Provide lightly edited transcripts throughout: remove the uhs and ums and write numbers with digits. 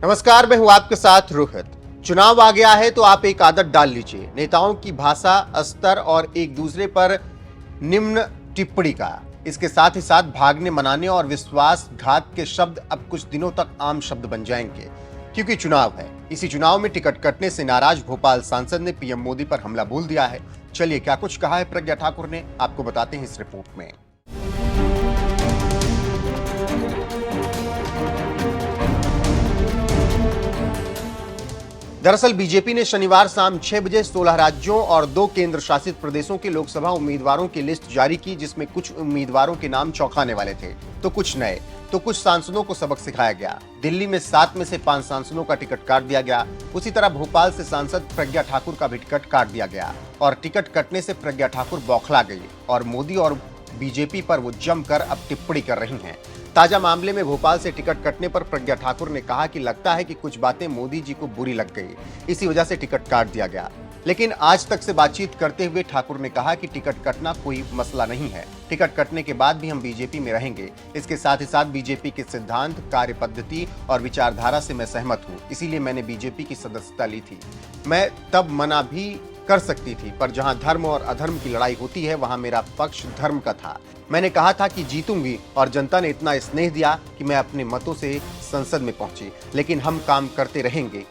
नमस्कार, मैं हूं आपके साथ रोहित। चुनाव आ गया है तो आप एक आदत डाल लीजिए, नेताओं की भाषा, अस्तर और एक दूसरे पर निम्न टिप्पणी का। इसके साथ ही साथ भागने, मनाने और विश्वासघात के शब्द अब कुछ दिनों तक आम शब्द बन जाएंगे, क्योंकि चुनाव है। इसी चुनाव में टिकट कटने से नाराज भोपाल सांसद ने पीएम मोदी पर हमला बोल दिया है। चलिए, क्या कुछ कहा है प्रज्ञा ठाकुर ने, आपको बताते हैं इस रिपोर्ट में। दरअसल बीजेपी ने शनिवार शाम 6 बजे 16 राज्यों और 2 केंद्र शासित प्रदेशों के लोकसभा उम्मीदवारों की लिस्ट जारी की, जिसमें कुछ उम्मीदवारों के नाम चौंकाने वाले थे तो कुछ नए। तो कुछ सांसदों को सबक सिखाया गया। दिल्ली में 7 में से 5 सांसदों का टिकट काट दिया गया। उसी तरह भोपाल से सांसद प्रज्ञा ठाकुर का भी टिकट काट दिया गया और टिकट कटने से प्रज्ञा ठाकुर बौखला गई और मोदी और बीजेपी पर वो जमकर अब टिप्पणी कर रही हैं। ताजा मामले में भोपाल से टिकट कटने पर प्रज्ञा ठाकुर ने कहा कि लगता है कि कुछ बातें मोदी जी को बुरी लग गई, इसी वजह से टिकट काट दिया गया। लेकिन आज तक से बातचीत करते हुए ठाकुर ने कहा कि टिकट कटना कोई मसला नहीं है, टिकट कटने के बाद भी हम बीजेपी में रहेंगे। इसके साथ ही साथ बीजेपी के सिद्धांत, कार्य पद्धति और विचारधारा से मैं सहमत हूँ, इसीलिए मैंने बीजेपी की सदस्यता ली थी। मैं तब मना भी कर सकती थी, पर जहां धर्म और अधर्म की लड़ाई होती है वहां मेरा पक्ष धर्म का था। मैंने कहा था कि जीतूंगी और जनता ने इतना स्नेह दिया कि मैं अपने मतों से संसद में पहुंची, लेकिन हम काम करते रहेंगे।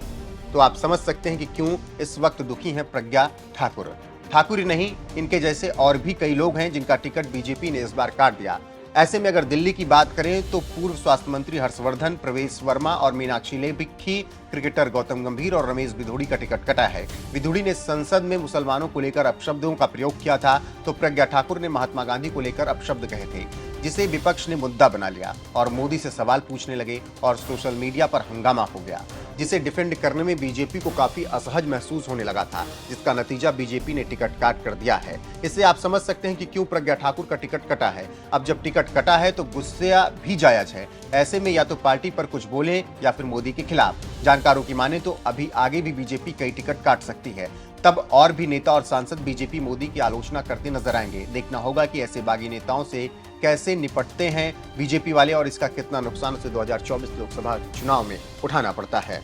तो आप समझ सकते हैं कि क्यों इस वक्त दुखी हैं प्रज्ञा ठाकुर। ठाकुर ही नहीं, इनके जैसे और भी कई लोग हैं जिनका टिकट बीजेपी ने इस बार काट दिया। ऐसे में अगर दिल्ली की बात करें तो पूर्व स्वास्थ्य मंत्री हर्षवर्धन, प्रवेश वर्मा और मीनाक्षी लेखी, क्रिकेटर गौतम गंभीर और रमेश बिधूड़ी का टिकट कटा है। बिधूड़ी ने संसद में मुसलमानों को लेकर अपशब्दों का प्रयोग किया था, तो प्रज्ञा ठाकुर ने महात्मा गांधी को लेकर अपशब्द कहे थे, जिसे विपक्ष ने मुद्दा बना लिया और मोदी से सवाल पूछने लगे और सोशल मीडिया पर हंगामा हो गया, जिसे डिफेंड करने में बीजेपी को काफी असहज महसूस होने लगा था, जिसका नतीजा बीजेपी ने टिकट काट कर दिया है। इससे आप समझ सकते हैं कि क्यों प्रज्ञा ठाकुर का टिकट कटा है। अब जब टिकट कटा है तो गुस्सा भी जायज है। ऐसे में या तो पार्टी पर कुछ बोले या फिर मोदी के खिलाफ। जानकारों की माने तो अभी आगे भी बीजेपी कई टिकट काट सकती है। तब और भी नेता और सांसद बीजेपी मोदी की आलोचना करते नजर आएंगे। देखना होगा कि ऐसे बागी नेताओं से कैसे निपटते हैं बीजेपी वाले और इसका कितना नुकसान उसे 2024 लोकसभा चुनाव में उठाना पड़ता है।